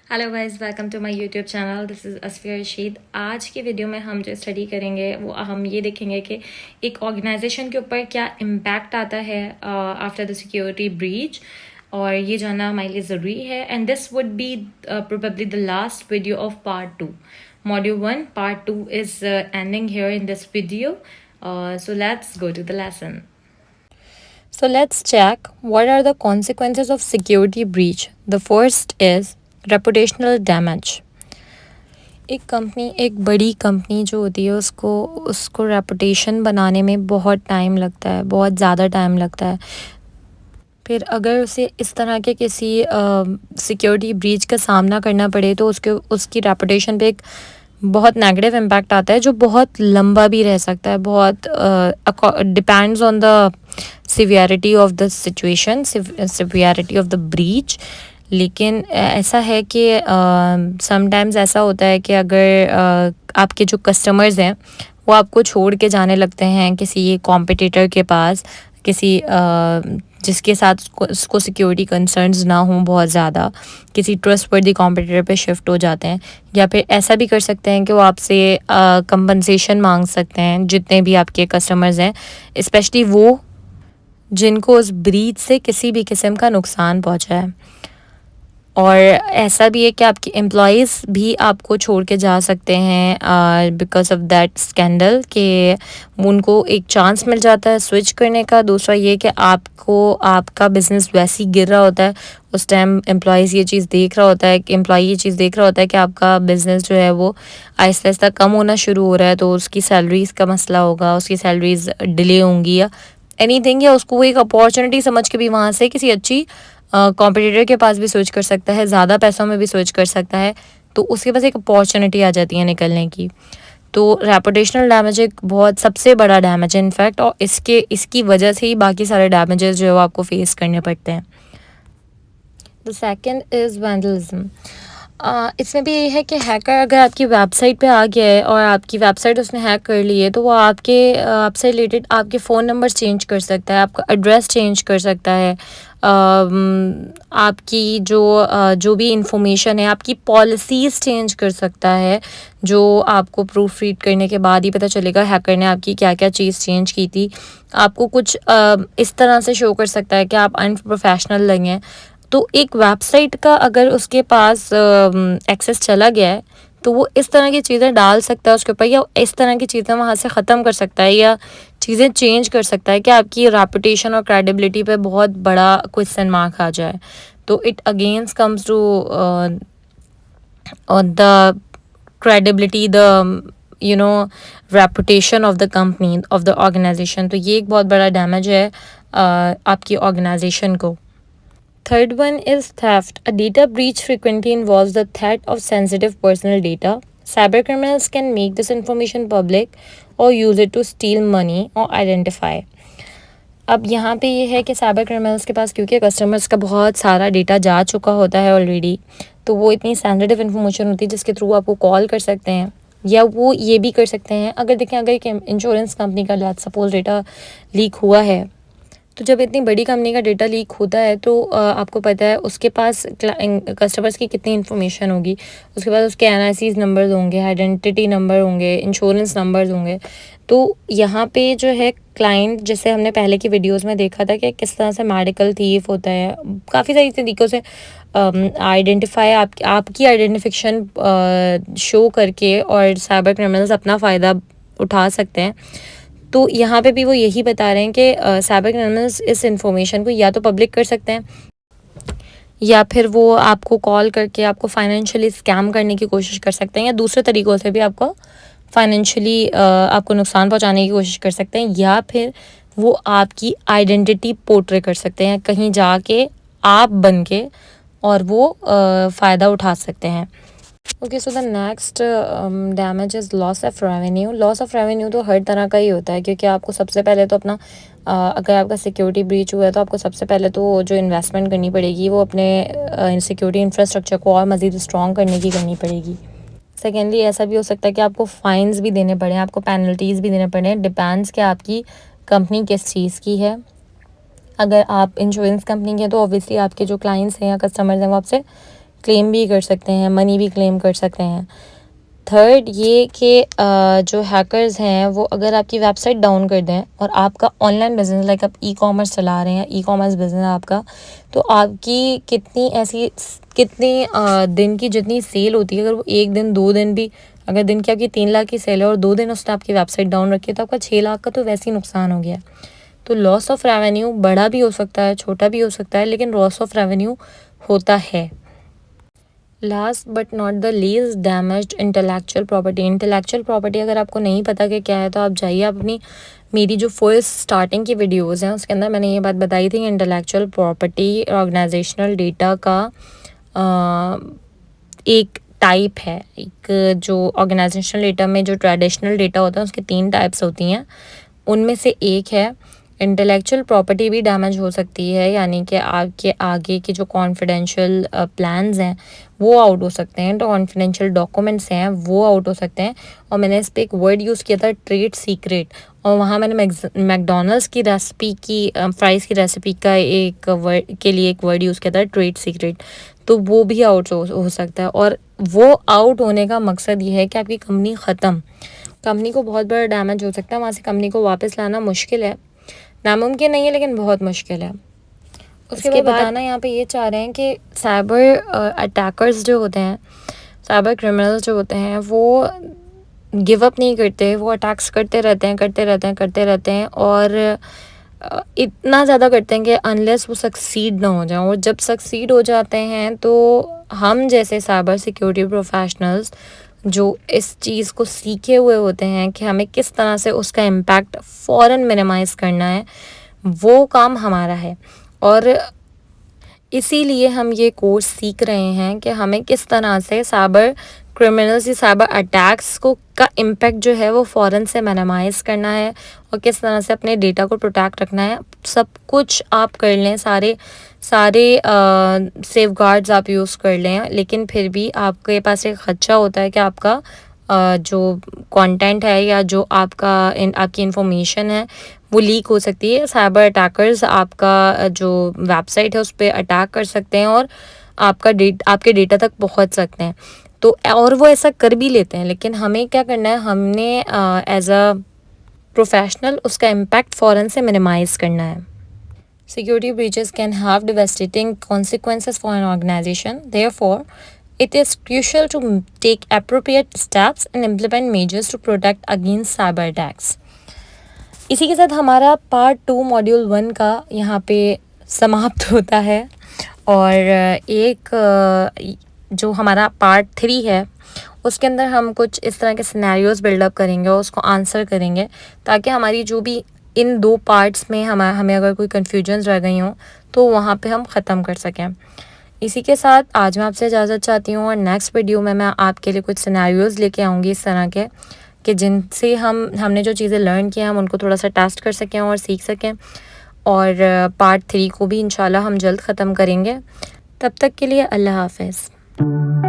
Hello guys, welcome to my YouTube channel. This is Asfiya Rashid. आज की video में हम जो स्टडी करेंगे वो हम ये देखेंगे कि एक ऑर्गेनाइजेशन के ऊपर क्या इम्पैक्ट आता है आफ्टर द सिक्योरिटी ब्रीच, और ये जानना हमारे लिए ज़रूरी है। And this would be probably the last video of part 2। Module 1 part 2 is ending here in this video. So let's go to the lesson. So let's check what are the consequences of security breach. The first is reputational damage. एक बड़ी company जो होती है उसको reputation बनाने में बहुत time लगता है, बहुत ज़्यादा टाइम लगता है। फिर अगर उसे इस तरह के किसी सिक्योरिटी ब्रीच का सामना करना पड़े तो उसकी रेपुटेशन पे एक बहुत नेगेटिव इम्पैक्ट आता है जो बहुत लंबा भी रह सकता है। बहुत depends on the severity of the situation, severity of the breach. लेकिन ऐसा है कि समटाइम्स ऐसा होता है कि अगर आपके जो कस्टमर्स हैं वो आपको छोड़ के जाने लगते हैं किसी कॉम्पिटिटर के पास, किसी जिसके साथ उसको सिक्योरिटी कंसर्न्स ना हों बहुत ज़्यादा, किसी ट्रस्टवर्दी कॉम्पिटिटर पे शिफ्ट हो जाते हैं। या फिर ऐसा भी कर सकते हैं कि वो आपसे कंपनसेशन मांग सकते हैं, जितने भी आपके कस्टमर्स हैं, स्पेशली वो जिनको उस ब्रीच से किसी भी किस्म का नुकसान पहुंचा है। और ऐसा भी है कि आपके एम्प्लॉयज़ भी आपको छोड़ के जा सकते हैं बिकॉज ऑफ दैट स्कैंडल, कि उनको एक चांस मिल जाता है स्विच करने का। दूसरा ये कि आपका बिज़नेस वैसे ही गिर रहा होता है, उस टाइम एम्प्लॉय ये चीज़ देख रहा होता है कि आपका बिज़नेस जो है वो आहिस्ता आहिस्ता कम होना शुरू हो रहा है, तो उसकी सैलरीज़ का मसला होगा, उसकी सैलरीज़ डिले होंगी या एनीथिंग, या उसको एक अपॉर्चुनिटी समझ के भी वहाँ से किसी अच्छी कॉम्पिटिटर के पास भी स्विच कर सकता है, ज़्यादा पैसों में भी स्विच कर सकता है, तो उसके पास एक अपॉर्चुनिटी आ जाती है निकलने की। तो रेपुटेशनल डैमेज एक बहुत सबसे बड़ा डैमेज है इनफैक्ट, और इसकी वजह से ही बाकी सारे डैमेजेस जो है वो आपको फेस करने पड़ते हैं। The second is vandalism. इसमें भी ये है कि हैकर अगर आपकी वेबसाइट पे आ गया है और आपकी वेबसाइट उसने हैक कर ली है, तो वो आपसे रिलेटेड आपके फ़ोन नंबर चेंज कर सकता है, आपका एड्रेस चेंज कर सकता है, आपकी जो भी इंफॉर्मेशन है, आपकी पॉलिसीज़ चेंज कर सकता है, जो आपको प्रूफ रीड करने के बाद ही पता चलेगा हैकर ने आपकी क्या क्या चीज़ चेंज की थी। आपको कुछ इस तरह से शो कर सकता है कि आप अनप्रोफेशनल लगे। तो एक वेबसाइट का अगर उसके पास एक्सेस चला गया है तो वो इस तरह की चीज़ें डाल सकता है उसके ऊपर, या इस तरह की चीज़ें वहाँ से ख़त्म कर सकता है, या चीज़ें चेंज कर सकता है कि आपकी रेपुटेशन और क्रेडिबिलिटी पे बहुत बड़ा क्वेश्चन मार्क आ जाए। तो it against comes to the credibility, the reputation of the company, of the organisation. तो ये एक बहुत बड़ा डैमेज है आपकी ऑर्गेनाइजेशन को। Third one is theft. A data breach frequently involves the theft of sensitive personal data. Cybercriminals can make this information public or use it to steal money or identify. अब यहाँ पे ये है कि cyber criminals के पास क्योंकि customers का बहुत सारा डेटा जा चुका होता है ऑलरेडी, तो वो इतनी सेंसिटिव इन्फॉर्मेशन होती है जिसके थ्रू आपको कॉल कर सकते हैं, या वो ये भी कर सकते हैं अगर एक इंश्योरेंस कंपनी का लेट्स सपोज डेटा लीक हुआ है, तो जब इतनी बड़ी कंपनी का डेटा लीक होता है तो आपको पता है उसके पास कस्टमर्स की कितनी इन्फॉर्मेशन होगी, उसके पास उसके NICs नंबर्स होंगे, आइडेंटिटी नंबर होंगे, इंश्योरेंस नंबर्स होंगे। तो यहाँ पे जो है क्लाइंट, जैसे हमने पहले की वीडियोस में देखा था कि किस तरह से मेडिकल थीफ होता है, काफ़ी सारी तरीक़ों से आइडेंटिफाई आपकी आइडेंटिफिकेशन शो करके और साइबर क्रिमिनल्स अपना फ़ायदा उठा सकते हैं। तो यहाँ पे भी वो यही बता रहे हैं कि साइबर क्रिमिनल्स इस इंफॉर्मेशन को या तो पब्लिक कर सकते हैं, या फिर वो आपको कॉल करके आपको फाइनेंशियली स्कैम करने की कोशिश कर सकते हैं, या दूसरे तरीक़ों से भी आपको फाइनेंशियली आपको नुकसान पहुँचाने की कोशिश कर सकते हैं, या फिर वो आपकी आइडेंटिटी पोर्ट्रे कर सकते हैं कहीं जाके आप बन के, और वो फ़ायदा उठा सकते हैं। Okay, so the next damage is loss of revenue. Loss of revenue तो हर तरह का ही होता है, क्योंकि आपको सबसे पहले तो अपना अगर आपका सिक्योरिटी ब्रीच हुआ है तो आपको सबसे पहले तो जो इन्वेस्टमेंट करनी पड़ेगी वो अपने सिक्योरिटी इंफ्रास्ट्रक्चर को और मज़ीद स्ट्रॉन्ग करनी पड़ेगी। सेकेंडली ऐसा भी हो सकता है कि आपको फ़ाइन्स भी देने पड़े, आपको पेनल्टीज़ भी देने पड़े, डिपेंड्स कि आपकी कंपनी किस चीज़ की है। अगर आप इंश्योरेंस कंपनी के हैं तो ऑब्वियसली आपके जो क्लाइंट्स हैं या कस्टमर्स हैं वो आपसे क्लेम भी कर सकते हैं, मनी भी क्लेम कर सकते हैं। थर्ड ये कि जो हैकर्स हैं वो अगर आपकी वेबसाइट डाउन कर दें और आपका ऑनलाइन बिजनेस, लाइक आप ई कॉमर्स चला रहे हैं, ई कॉमर्स बिजनेस आपका, तो आपकी कितनी दिन की जितनी सेल होती है, अगर वो 1 दिन 2 दिन भी, अगर दिन की आपकी 3 लाख की सेल है और 2 दिन उसने आपकी वेबसाइट डाउन रखी है, तो आपका 6 लाख का तो वैसे ही नुकसान हो गया। तो लॉस ऑफ रेवेन्यू बड़ा भी हो सकता है, छोटा भी हो सकता है, लेकिन लॉस ऑफ रेवेन्यू होता है। Last but not the least, damaged intellectual property. Intellectual property अगर आपको नहीं पता कि क्या है, तो आप जाइए, आप अपनी मेरी जो फर्स्ट स्टार्टिंग की वीडियोस हैं उसके अंदर मैंने ये बात बताई थी। इंटेलेक्चुअल प्रॉपर्टी ऑर्गेनाइजेशनल डेटा का एक टाइप है। एक जो ऑर्गेनाइजेशनल डेटा में जो ट्रेडिशनल डेटा होता है उसके 3 टाइप्स होती हैं, उनमें से एक है इंटेलेक्चुअल प्रॉपर्टी भी डैमेज हो सकती है, यानी कि आपके आगे के जो कॉन्फिडेंशियल प्लान्स हैं वो आउट हो सकते हैं, तो कॉन्फिडेंशियल डॉक्यूमेंट्स हैं वो आउट हो सकते हैं। और मैंने इस पर एक वर्ड यूज़ किया था, ट्रेड सीक्रेट, और वहाँ मैंने मैकडोनल्ड्स की रेसिपी की फ्राइज़ की रेसिपी का एक वर्ड के लिए एक वर्ड यूज़ किया था, ट्रेड सीक्रेट, तो वो भी आउट हो सकता है। और वो आउट होने का मकसद ये है कि आपकी कंपनी ख़त्म, कंपनी को बहुत बड़ा डैमेज हो सकता है, वहाँ से कंपनी को वापस लाना मुश्किल है, नामुमकिन नहीं है लेकिन बहुत मुश्किल है। उसके बाद बताना यहाँ पे ये चाह रहे हैं कि साइबर अटैकर्स जो होते हैं, साइबर क्रिमिनल्स जो होते हैं, वो गिव अप नहीं करते, वो अटैक्स करते रहते हैं और इतना ज़्यादा करते हैं कि अनलेस वो सक्सीड ना हो जाए। और जब सक्सीड हो जाते हैं तो हम जैसे साइबर सिक्योरिटी प्रोफेशनल्स जो इस चीज़ को सीखे हुए होते हैं कि हमें किस तरह से उसका इम्पैक्ट फ़ौरन मिनिमाइज़ करना है, वो काम हमारा है। और इसीलिए हम ये कोर्स सीख रहे हैं कि हमें किस तरह से साइबर क्रिमिनल्स या साइबर अटैक्स को का इम्पैक्ट जो है वो फ़ौरन से मिनिमाइज़ करना है और किस तरह से अपने डेटा को प्रोटेक्ट रखना है। सब कुछ आप कर लें, सारे सेफगार्ड्स आप यूज़ कर लें, लेकिन फिर भी आपके पास एक खदशा होता है कि आपका जो कंटेंट है या जो आपकी इंफॉर्मेशन है वो लीक हो सकती है। साइबर अटैकर्स आपका जो वेबसाइट है उस पर अटैक कर सकते हैं और आपके डेटा तक पहुंच सकते हैं। तो और वो ऐसा कर भी लेते हैं, लेकिन हमें क्या करना है, हमने एज अ प्रोफेशनल उसका इम्पैक्ट फ़ौरन से मिनिमाइज़ करना है। Security breaches can have devastating consequences for an organization. Therefore, it is crucial to take appropriate steps and implement measures to protect against cyber attacks. इसी के साथ हमारा पार्ट 2 मॉड्यूल 1 का यहाँ पे समाप्त होता है और एक जो हमारा पार्ट 3 है उसके अंदर हम कुछ इस तरह के सिनेरियोज बिल्डअप करेंगे और उसको आंसर करेंगे, ताकि हमारी जो भी इन 2 पार्ट्स में हमें अगर कोई कन्फ्यूजन्स रह गई हों तो वहाँ पे हम ख़त्म कर सकें। इसी के साथ आज मैं आपसे इजाज़त चाहती हूँ और नेक्स्ट वीडियो में मैं आपके लिए कुछ सिनेरियोज़ लेके आऊँगी इस तरह के, कि जिनसे हमने जो चीज़ें लर्न किया हम उनको थोड़ा सा टेस्ट कर सकें और सीख सकें। और पार्ट 3 को भी इंशाल्लाह हम जल्द ख़त्म करेंगे। तब तक के लिए अल्लाह हाफ़िज़।